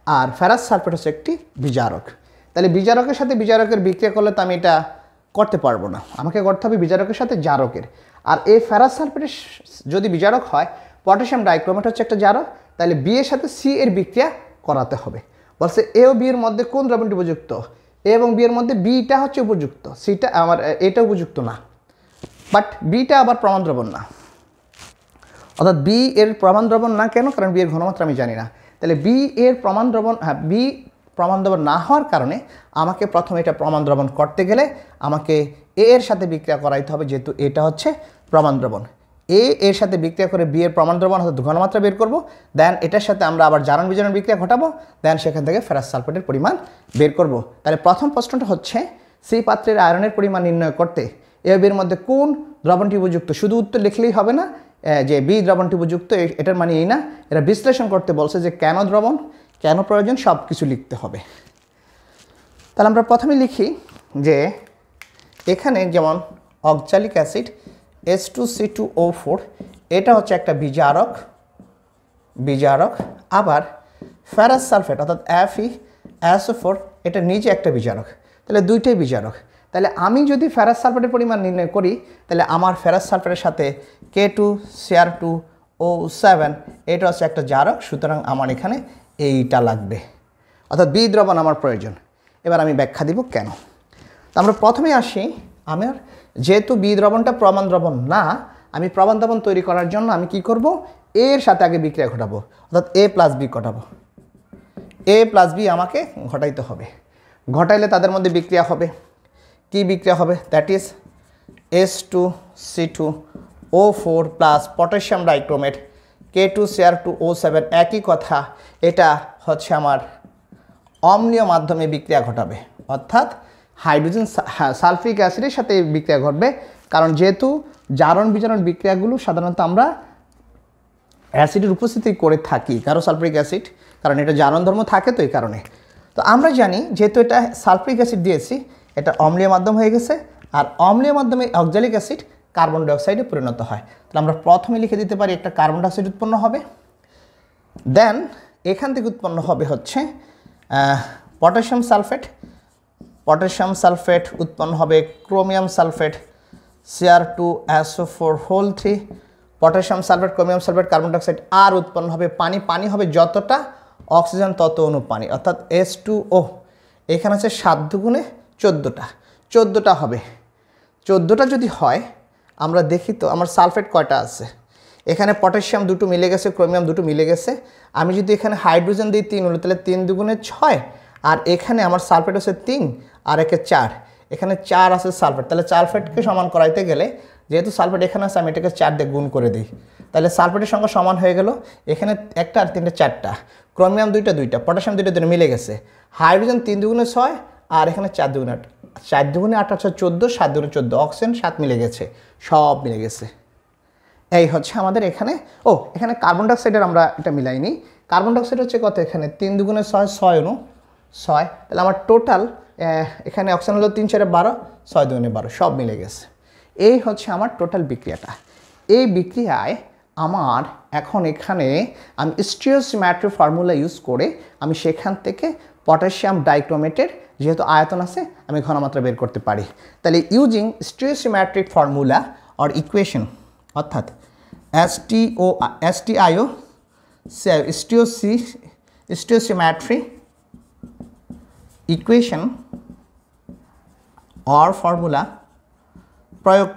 আর ফেরাস সালফেট হচ্ছে একটি বিজারক। তাহলে বিজারকের সাথে বিজারকের বিক্রিয়া করলে তো আমি এটা করতে পারবো না, আমাকে করতে হবে বিজারকের সাথে জারকের। আর এই ফেরাস সালফেটের যদি বিজারক হয়, পটাশিয়াম ডাইক্রোমেট হচ্ছে একটা জারক, তাহলে বি এর সাথে সি এর বিক্রিয়া করাতে হবে। বলছে এ ও বি এর মধ্যে কোন দ্রবণটি উপযুক্ত? এ এবং বি এর মধ্যে বিটা হচ্ছে উপযুক্ত, সিটা আমার এটা উপযুক্ত না, বাট বিটা আবার প্রমাণ দ্রবণ না, অর্থাৎ বি এর প্রমাণ দ্রবণ না। কেন? কারণ বি এর ঘনমাত্রা আমি জানি না। তাহলে বি এর প্রমাণ দ্রবণ, বি প্রমাণ দ্রবণ না হওয়ার কারণে আমাকে প্রথমে এটা প্রমাণ দ্রবণ করতে গেলে আমাকে এ এর সাথে বিক্রিয়া করাইতে হবে, যেহেতু এটা হচ্ছে প্রমাণ দ্রবণ। এ এর সাথে বিক্রিয়া করে বি এর প্রমাণ দ্রবণ অর্থাৎ ঘনমাত্রা বের করব, দেন এটার সাথে আমরা আবার জারণ বিজারণ বিক্রিয়া ঘটাবো, দেন সেখান থেকে ফেরাস সালফেটের পরিমাণ বের করব। তাহলে প্রথম প্রশ্নটা হচ্ছে সি পাত্রের আয়রনের পরিমাণ নির্ণয় করতে এ বির মধ্যে কোন দ্রবণটি উপযুক্ত। শুধু উত্তর লিখলেই হবে না যে বি দ্রবণটি উপযুক্ত, এটার মানে এই না, এরা বিশ্লেষণ করতে বলছে যে কেন দ্রবণ, কেন প্রয়োজন, সব কিছু লিখতে হবে। তাহলে আমরা প্রথমে লিখি যে এখানে যেমন অক্সালিক অ্যাসিড H2C2O4 এটা হচ্ছে একটা বিজারক, আবার ফেরাস সালফেট অর্থাৎ FeSO4 এটা নিজে একটা বিজারক, তাহলে দুইটাই বিজারক। তাহলে আমি যদি ফেরাস সালফেটের পরিমাণ নির্ণয় করি, তাহলে আমার ফেরাস সালফেটের সাথে K2Cr2O7 এটা হচ্ছে একটা জারক, সুতরাং আমার এখানে এইটা লাগবে, অর্থাৎ বি দ্রবণ আমার প্রয়োজন। এবার আমি ব্যাখ্যা দিব কেন। তো আমরা প্রথমে আসি, আমার যেহেতু বি দ্রবণটা প্রমাণ দ্রবণ না, আমি প্রমাণ দ্রবণ তৈরি করার জন্য আমি কি করব, এর সাথে আগে বিক্রিয়া ঘটাবো, অর্থাৎ এ প্লাস বি ঘটাবো, এ প্লাস বি আমাকে ঘটাইতে হবে। ঘটাইলে তাদের মধ্যে বিক্রিয়া হবে, কি বিক্রিয়া হবে? That is H2C2O4 plus potassium dichromate K2Cr2O7, একই কথা, এটা হচ্ছে আমার অম্লীয় মাধ্যমে বিক্রিয়া ঘটাবে, অর্থাৎ হাইড্রোজেন সালফিক অ্যাসিডের সাথে বিক্রিয়া ঘটবে। কারণ যেহেতু জারণ বিজারণ বিক্রিয়াগুলো সাধারণত আমরা অ্যাসিডের উপস্থিতি করে থাকি, কারো সালফিক অ্যাসিড, কারণ এটা জারণ ধর্ম থাকে, তো এই কারণে। তো আমরা জানি যেহেতু এটা সালফিক অ্যাসিড দিয়েছি, এটা অম্লীয় মাধ্যম হয়ে গেছে, আর অম্লীয় মাধ্যমে অক্সালিক অ্যাসিড কার্বন ডাইঅক্সাইডে পরিণত হয়। তাহলে আমরা প্রথমে লিখে দিতে পারি একটা কার্বন ডাইঅক্সাইড উৎপন্ন হবে, দেন এখান থেকে উৎপন্ন হবে হচ্ছে পটাশিয়াম সালফেট উৎপন্ন হবে chromium sulphate Cr2SO4 3, potassium sulphate, chromium sulphate, carbon dioxide, আর উৎপন্ন হবে পানি হবে যতটা অক্সিজেন তত অণু পানি, অর্থাৎ H2O। এখানে আছে 7 দুগুণে 14টা হবে। 14টা যদি হয়, আমরা দেখি তো আমার সালফেট কয়টা আছে। এখানে পটাশিয়াম দুটো মিলে গেছে, ক্রোমিয়াম দুটো মিলে গেছে। আমি যদি এখানে হাইড্রোজেন দিই 3 হলো, তাহলে 3 দুগুণে 6, আর এখানে আমার সালফেট হচ্ছে 3 আর একে 4, এখানে 4 আছে সালফেট। তাহলে সালফেটকে সমান করাইতে গেলে যেহেতু সালফেট এখানে আছে আমি এটাকে 4 দিয়ে গুণ করে দিই, তাহলে সালফেটের সংখ্যা সমান হয়ে গেল। এখানে একটা আর 3টে 4টা, ক্রোমিয়াম 2টা 2টা, পটাশিয়াম 2টা 2টা মিলে গেছে। হাইড্রোজেন 3 দুগুণে 6 আর এখানে 4 দুগুণে 8, 4 দুগুণে 8 আছে 14, 7 দুগুণে 14, অক্সিজেন 7 মিলে গেছে, সব মিলে গেছে। এই হচ্ছে আমাদের এখানে। এখানে কার্বন ডাইঅক্সাইডের আমরা এটা মিলাইনি। কার্বন ডাইঅক্সাইড হচ্ছে কত, এখানে 3 দুগুণে 6, 6 অনু 6, তাহলে আমার টোটাল এখানে অক্সিজেন হলো 3 4 12, 6 দুগুণে 12, সব মিলে গেছে। এই হচ্ছে আমার টোটাল বিক্রিয়াটা। এই বিক্রিয়ায় আমার এখন এখানে আমি স্টিওসিমেট্রি ফর্মুলা ইউজ করে আমি সেখান থেকে পটাশিয়াম ডাইক্রোমেটের যেহেতু আয়তন আছে আমি ঘনমাত্রা বের করতে পারি। তাহলে ইউজিং স্টিওসিমেট্রিক ফর্মুলা অর ইকুয়েশন, অর্থাৎ STIO স্টিওসিমেট্রি ইকুয়েশন অর ফর্মুলা প্রয়োগ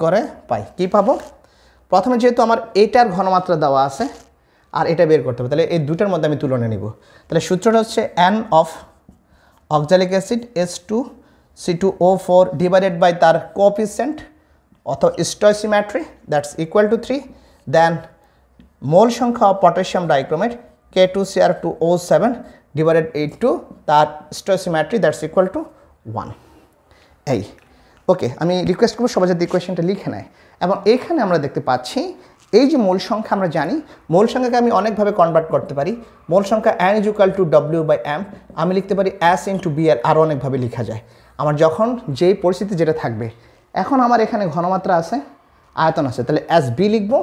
করে পাই কি পাবো? প্রথমে যেহেতু আমার এটার ঘনমাত্রা দেওয়া আছে আর এটা বের করতে হবে, তাহলে এই দুটার মধ্যে আমি তুলনা নিব। তাহলে সূত্রটা হচ্ছে N of oxalic acid H2C2O4 divided by তার কোএফিসিয়েন্ট অথবা stoichiometry that's equal to 3, then mole সংখ্যা of potassium dichromate K2Cr2O7 divided into তার স্টয়সিমেট্রি দ্যাটস ইকুয়াল টু 1। এই ওকে, আমি রিকোয়েস্ট করবো সবাই যাতে ইকুয়েশনটা লিখে নেয়। এবং এখানে আমরা দেখতে পাচ্ছি এই যে মোল সংখ্যা আমরা জানি, মোল সংখ্যাকে আমি অনেকভাবে কনভার্ট করতে পারি। মোল সংখ্যা N = W/M, আমি লিখতে পারি S × Bl, আরও অনেকভাবে লেখা যায় আমার যখন যেই পরিস্থিতি যেটা থাকবে। এখন আমার এখানে ঘনমাত্রা আছে, আয়তন আছে, তাহলে SB লিখব।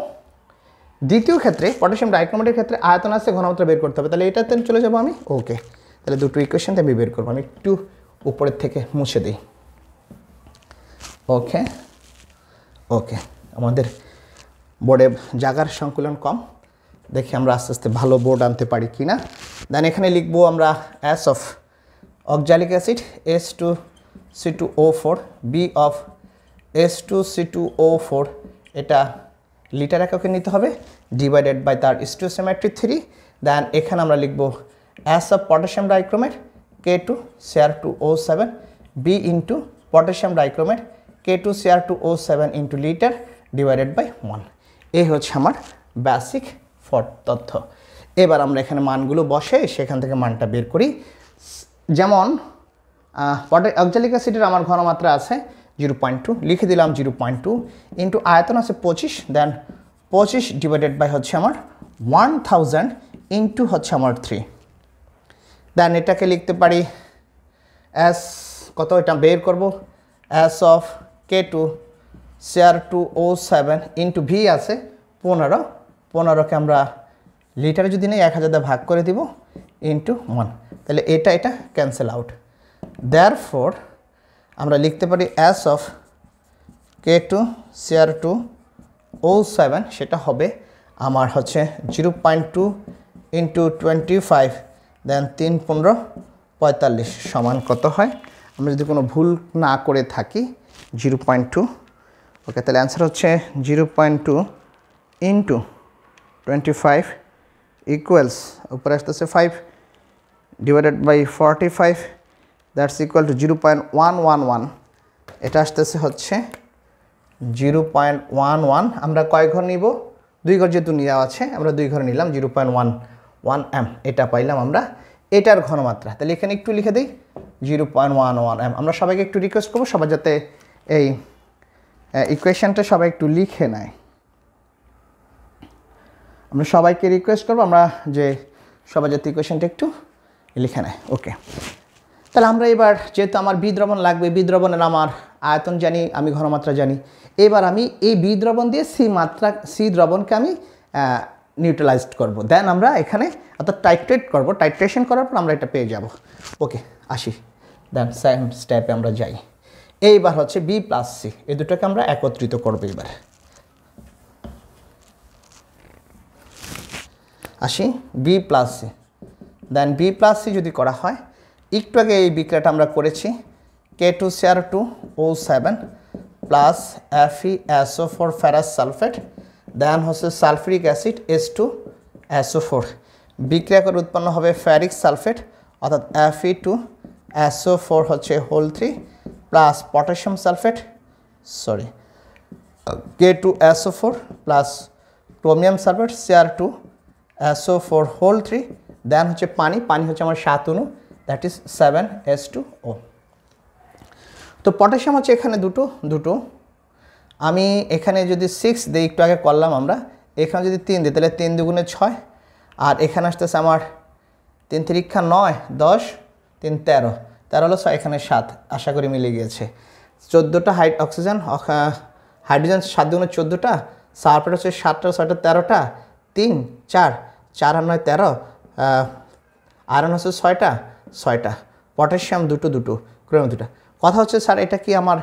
দ্বিতীয় ক্ষেত্রে পটাশিয়াম ডাইক্রোমেটের ক্ষেত্রে আয়তন আছে, ঘনমাত্রা বের করতে হবে, তাহলে এটাতে চলে যাবো আমি। ওকে, তাহলে দুটো ইকুয়েশনতে আমি বের করবো। আমি একটু উপরের থেকে মুছে দিই। ওকে, আমাদের বোর্ডে জায়গার সংকুলন কম, দেখি আমরা আস্তে আস্তে ভালো বোর্ড আনতে পারি কি না। দেন এখানে লিখবো আমরা S of oxalic acid H2C2O4, B of H2C2O4, এটা লিটার এককে নিতে হবে, ডিভাইডেড বাই তার স্টিওসিমেট্রি 3। দেন এখানে আমরা লিখবো S of potassium dichromate K2Cr2O7, B into potassium dichromate K2Cr2O7 into litre divided by 1। এই হচ্ছে আমার বেসিক তথ্য। এবার আমরা এখানে মানগুলো বসে সেখান থেকে মানটা বের করি। যেমন অক্সালিক অ্যাসিডের আমার ঘনমাত্রা আছে 0.2, লিখে দিলাম 0.2 ইন্টু আয়তন আছে 25, দেন 25 ডিভাইডেড বাই হচ্ছে আমার 1000 ইন্টু হচ্ছে আমার 3। দেন এটাকে লিখতে পারি S কত, এটা বের করব, S of K2Cr2O7 into V আছে 15, 15কে আমরা লিটারে যদি নেই 1000 দিয়ে ভাগ করে দিব ইন্টু 1, তাহলে এটা ক্যান্সেল আউট। দেয়ারফর আমরা লিখতে পারি S অফ K2Cr2O7 সেটা হবে আমার হচ্ছে 0.2 ইন্টু 25, দেন 3 15 45 সমান কত হয়, আমরা যদি কোনো ভুল না করে থাকি 0.2। ওকে, তাহলে অ্যান্সার হচ্ছে 0.2 ইন্টু 25 ইকুয়ালস উপরে আসতেছে 5 divided by 45, that's equal to 0.111, এটা আসতেছে হচ্ছে 0.11। আমরা কয় ঘর নিব, 2 ঘর যেহেতু নেওয়া আছে আমরা 2 ঘর নিলাম, 0.11 m এটা পাইলাম আমরা এটার ঘনমাত্রা। তাহলে এখানে একটু লিখে দিই 0.11 m। আমরা সবাইকে একটু রিকোয়েস্ট করবো সবাই যাতে এই ইকুয়েশনটা সবাই একটু লিখে নেয়। আমরা সবাইকে রিকোয়েস্ট করবো আমরা যে সবাই যাতে ইকুয়েশনটা একটু লিখে নেয়। ওকে, তাহলে আমরা এবার যেহেতু আমার বি দ্রবণ লাগবে, বি দ্রবণের আমার আয়তন জানি, আমি ঘনমাত্রা জানি, এবার আমি এই বি দ্রবণ দিয়ে সি দ্রবণকে আমি নিউট্রালাইজড করব। দেন আমরা এখানে অর্থাৎ টাইট্রেট করব, টাইট্রেশন করার পর আমরা এটা পেয়ে যাব। ওকে, আসি, দেন সেম স্টেপে আমরা যাই। এইবার হচ্ছে বি প্লাস সি, এই দুটোকে আমরা একত্রিত করবো। এবার আসি বি প্লাস সি, দেন বি প্লাস সি যদি করা হয়, একটু আগে এই বিক্রিয়াটা আমরা করেছি K2Cr2O7 plus FeSO4 ferrous sulphate, দেন হচ্ছে সালফিউরিক অ্যাসিড H2SO4, বিক্রিয়া করে উৎপন্ন হবে ফেরিক সালফেট অর্থাৎ Fe2 SO4 হচ্ছে whole 3 plus potassium sulphate K2SO4 plus chromium sulphate Cr2SO4 whole 3 then হচ্ছে পানি হচ্ছে আমার 7 অণু, দ্যাট ইজ 7H2O। তো পটাশিয়াম হচ্ছে এখানে দুটো, আমি এখানে যদি 6 দিই, একটু আগে করলাম আমরা, এখানে যদি 3 দিই তাহলে 3 দুগুণে 6, আর এখানে আসতেছে আমার 3 3 9 10 3 13 13 হলো 6, এখানে 7, আশা করি মিলে গিয়েছে। 14টা অক্সিজেন, হাইড্রোজেন 7 দুগুণে 14টা, সালফেট হচ্ছে 7টা 6টা 13টা, 3 4 4 আর 9 13, আয়রন হচ্ছে 6টা, পটাশিয়াম দুটো, ক্রোমিয়াম দুটো। কথা হচ্ছে স্যার এটা কি আমার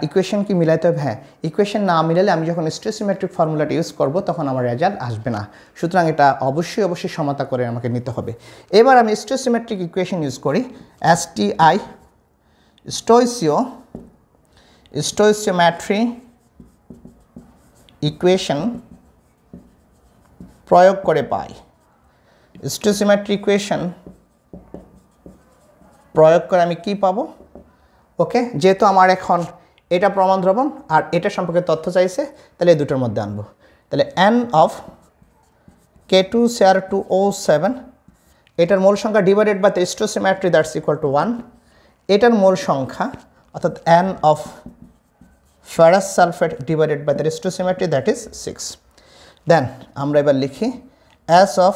ইকুয়েশন কি মিলাইতে হবে? হ্যাঁ, ইকুয়েশন না মিলালে আমি যখন স্টোচিওমেট্রিক ফর্মুলাটা ইউজ করব তখন আমার রেজাল্ট আসবে না, সুতরাং এটা অবশ্যই সমতা করে আমাকে নিতে হবে। এবার আমি স্টোচিওমেট্রিক ইকুয়েশন ইউজ করি, STI স্টোচিওমেট্রি ইকুয়েশন প্রয়োগ করে পাই। স্টোচিওমেট্রি ইকুয়েশন প্রয়োগ করে আমি কি পাবো? ওকে, যেহেতু আমার এখন এটা প্রমাণ দ্রবণ আর এটা সম্পর্কে তথ্য চাইছে, তাহলে এই দুটোর মধ্যে আনবো। তাহলে N of K2Cr2O7, এটার মোল সংখ্যা divided by the stoichiometry that's equal to 1, এটার মোল সংখ্যা অর্থাৎ N of ferrous sulfate divided by the stoichiometry that is 6। Then আমরা এবার লিখি S of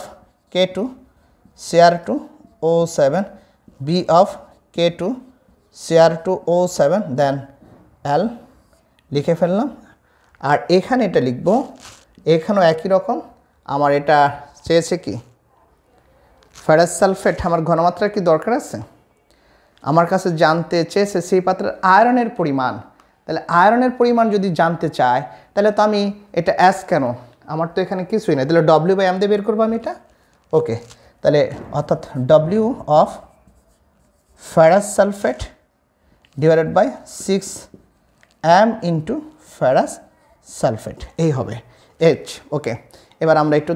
K2Cr2O7 B of K2Cr2O7 then L লিখে ফেললাম। আর এখানে এটা লিখব, এখানেও একই রকম, আমার এটা চেয়েছে কি ফেরাস সালফেট, আমার ঘনমাত্রার কি দরকার আছে? আমার কাছে জানতে চেয়েছে সেই পাত্রের আয়রনের পরিমাণ। তাহলে আয়রনের পরিমাণ যদি জানতে চায় তাহলে তো আমি এটা S কেন, আমার তো এখানে কিছুই নেই, তাহলে W/M দিয়ে বের করবো আমি এটা। ওকে, তাহলে অর্থাৎ W of ferrous sulfate divided by 6m into ferrous sulfate, এই হবে H। ওকে, এবার আমরা একটু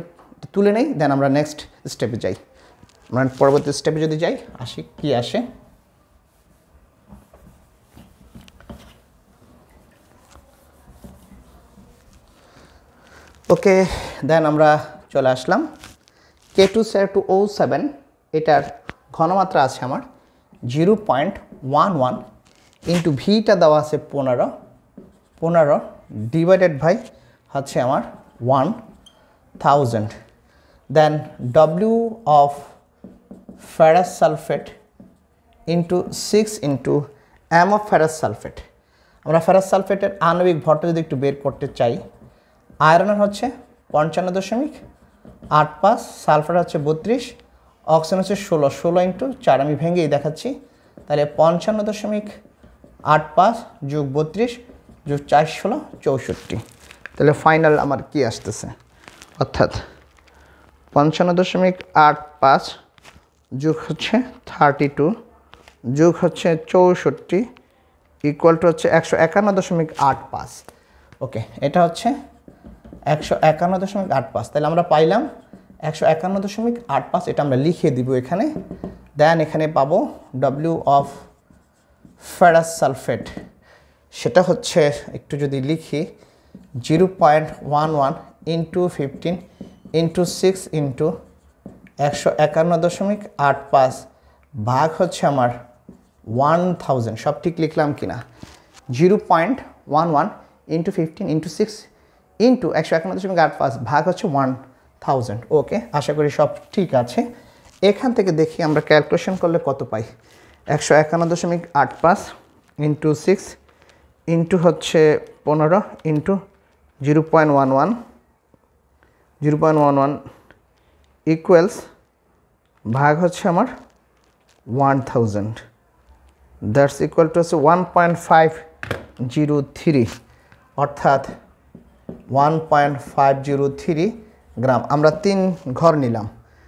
তুলে নেই, দেন আমরা নেক্সট স্টেপে যাই। আমরা পরবর্তী স্টেপে যদি যাই, আসি কি আসে। ওকে, দেন আমরা চলে আসলাম K2Cr2O7, এটার ঘনমাত্রা আছে আমার 0.11 ইন্টু ভিটা দেওয়া আছে 15 ডিভাইডেড বাই হচ্ছে আমার 1000, দেন W of ferrous sulfate into 6 into M of ferrous sulfate। আমরা ফেরাস সালফেটের আণবিক ভরটা যদি একটু বের করতে চাই, আয়রনের হচ্ছে 55.85, সালফার হচ্ছে 32, অক্সিজেন হচ্ছে 16 ইন্টু 4, আমি ভেঙেই দেখাচ্ছি। তাহলে 55.85 যোগ 32 যোগ 4 16 64, তাহলে ফাইনাল আমার কি আসতেছে, অর্থাৎ 55.85 যোগ হচ্ছে 32 যোগ হচ্ছে 64 ইকুয়াল টু হচ্ছে 151.85। ওকে, এটা হচ্ছে 151.85, তাহলে আমরা পাইলাম 151.85, এটা আমরা লিখে দিব এখানে। দেন এখানে পাবো W of ferrous sulfate, সেটা হচ্ছে একটু যদি লিখি 0.11 ইন্টু 15 ইন্টু 6 ইন্টু 151.85 ভাগ হচ্ছে আমার 1000, সব ঠিক লিখলাম কিনা, 0.11 ইন্টু 15 ইন্টু 6 ইন্টু 151.85 ভাগ হচ্ছে 1000। ওকে, আশা করি সব ঠিক আছে। এখান থেকে দেখি আমরা ক্যালকুলেশন করলে কত পাই, 151.85 ইন্টু 6 ইন্টু হচ্ছে 15 ইন্টু 0.11 ইকুয়ালস ভাগ হচ্ছে আমার 1000, দ্যাটস ইকুয়াল টু হচ্ছে 1.503, অর্থাৎ 1.503 গ্রাম। আমরা 3 ঘর নিলাম,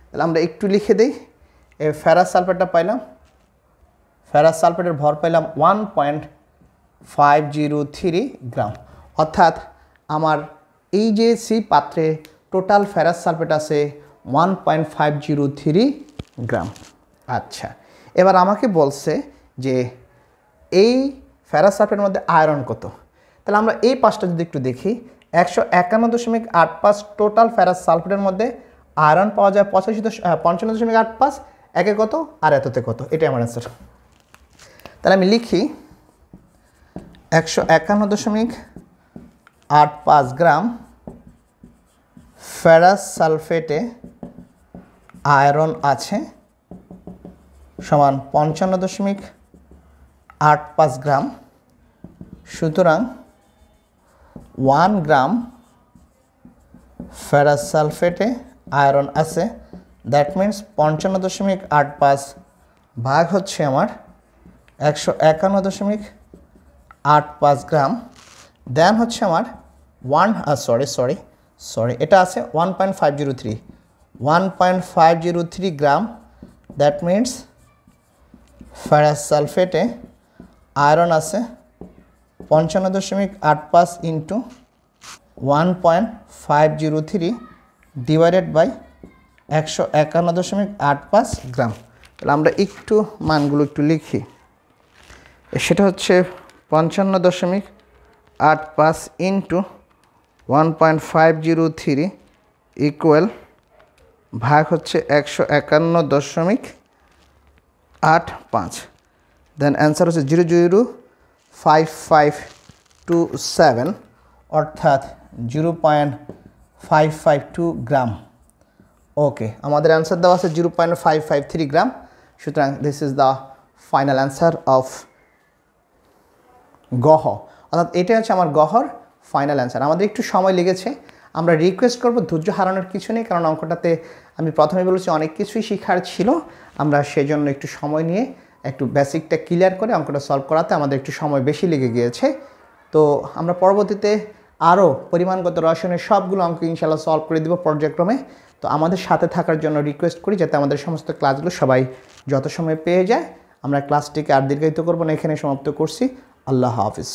তাহলে আমরা একটু লিখে দিই। এই ফেরাস সালফেটটা পাইলাম, ফেরাস সালফেটের ভর পাইলাম 1.503 গ্রাম, অর্থাৎ আমার এই যে সি পাত্রে টোটাল ফেরাস সালফেট আছে 1.503 গ্রাম। আচ্ছা, এবার আমাকে বলছে যে এই ফেরাস সালফেটের মধ্যে আয়রন কত। তাহলে আমরা এই পাঁচটা যদি একটু দেখি, 151.85 টোটাল ফেরাস সালফেটের মধ্যে আয়রন পাওয়া যায় 55.85, একে কত আর এততে কত, এটাই আমার অ্যান্সার। তাহলে আমি লিখি 151.85 গ্রাম ফেরাস সালফেটে আয়রন আছে সমান 55.85 গ্রাম। সুতরাং 1 গ্রাম ফেরাস সালফেটে আয়রন আছে, দ্যাট মিন্স 55.85 ভাগ হচ্ছে আমার 151.85 গ্রাম, দেন হচ্ছে আমার এটা আছে 1.503 গ্রাম, দ্যাট মিন্স ফেরাস সালফেটে আয়রন আছে 55.85 ইন্টু 1.503 ডিভাইডেড বাই 151.85 গ্রাম। তাহলে আমরা একটু মানগুলো একটু লিখি, সেটা হচ্ছে 55.85 ইন্টু 1.503 ইকুয়াল ভাগ হচ্ছে 151.85, দেন অ্যান্সার হচ্ছে 0.5527 অর্থাৎ 0.552 গ্রাম। ওকে, আমাদের অ্যান্সার দেওয়া আছে 0.553 গ্রাম। সুতরাং this is the final answer of গহ, অর্থাৎ এটা হচ্ছে আমার গহর ফাইনাল অ্যান্সার। আমাদের একটু সময় লেগেছে, আমরা রিকোয়েস্ট করব ধৈর্য হারানোর কিছু নেই, কারণ অঙ্কটাতে আমি প্রথমে বলেছি অনেক কিছুই শেখার ছিল। আমরা সেজন্য একটু সময় নিয়ে একটু বেসিকটা ক্লিয়ার করে অঙ্কটা সলভ করাতে আমাদের একটু সময় বেশি লেগে গিয়েছে। তো আমরা পরবর্তীতে আরও পরিমাণগত রসায়নের সবগুলো অঙ্ক ইনশাআল্লাহ সলভ করে দেব পর্যায়ক্রমে। তো আমাদের সাথে থাকার জন্য রিকোয়েস্ট করি, যাতে আমাদের সমস্ত ক্লাসগুলো সবাই যত সময় পেয়ে যায়। আমরা ক্লাসটিকে আর দীর্ঘায়িত করব না, এখানে সমাপ্ত করছি। আল্লাহ হাফিজ।